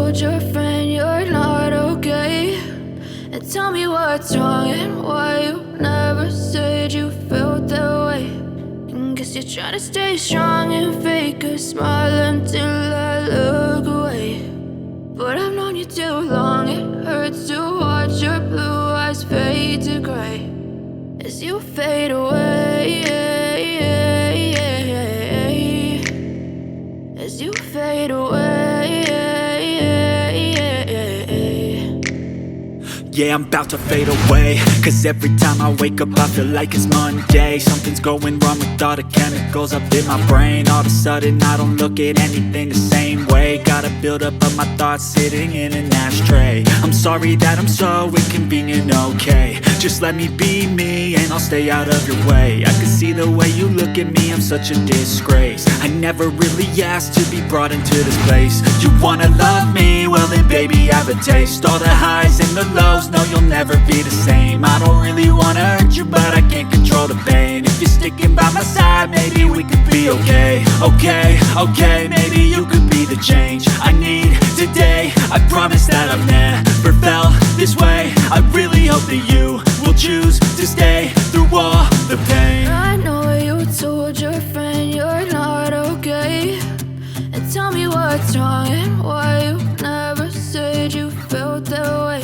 told your friend you're not okay? And tell me what's wrong and why you never said you felt that way. And guess you're trying to stay strong and fake a smile until I look away. But I've known you too long, it hurts to watch your blue eyes fade to gray as you fade away, as you fade away. Yeah, I'm about to fade away, cause every time I wake up I feel like it's Monday. Something's going wrong with all the chemicals up in my brain. All of a sudden I don't look at anything the same way. Got a buildup of my thoughts sitting in an ashtray. I'm sorry that I'm so inconvenient, okay? Just let me be me and I'll stay out of your way. I can see the way you look at me, I'm such a disgrace. I never really asked to be brought into this place. You wanna love me? Well then baby, have a taste. All the highs and the lows, no, you'll never be the same. I don't really wanna hurt you, but I can't control the pain. If you're sticking by my side, maybe we could be okay. Okay, maybe you could be the change I need today. I promise that I've never felt this way. I really hope that you will choose to stay through all the pain. I know you told your friend you're not okay. And tell me what's wrong and why you never said you felt that way.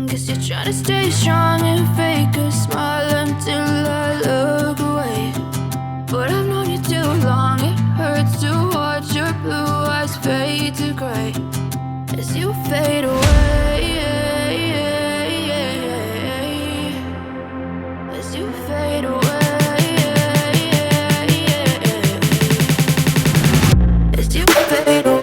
Guess you're trying to stay strong and fake a smile until I look away. But I've known you too long, it hurts to watch your blue eyes fade to gray as you fade away, as you fade away, as you fade away.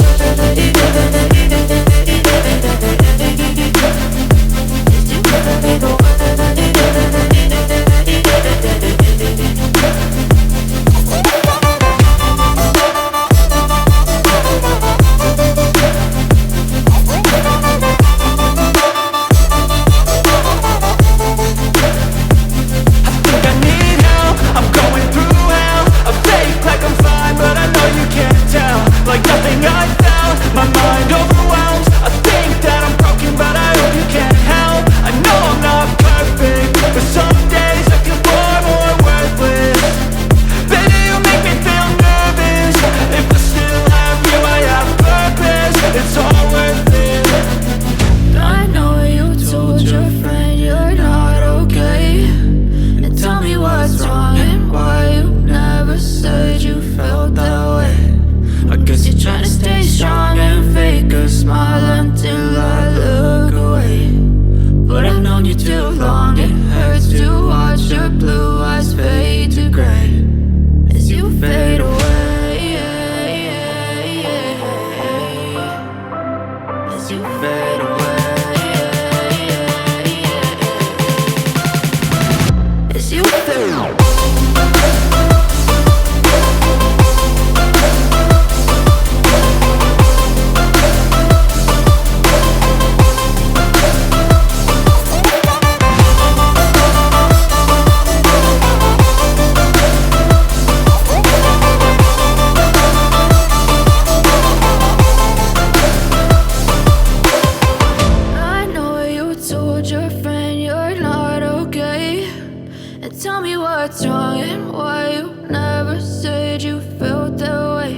Tell me what's wrong and why you never said you felt that way.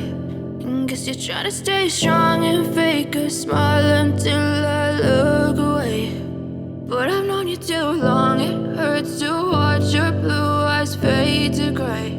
And guess you're trying to stay strong and fake a smile until I look away. But I've known you too long, it hurts to watch your blue eyes fade to gray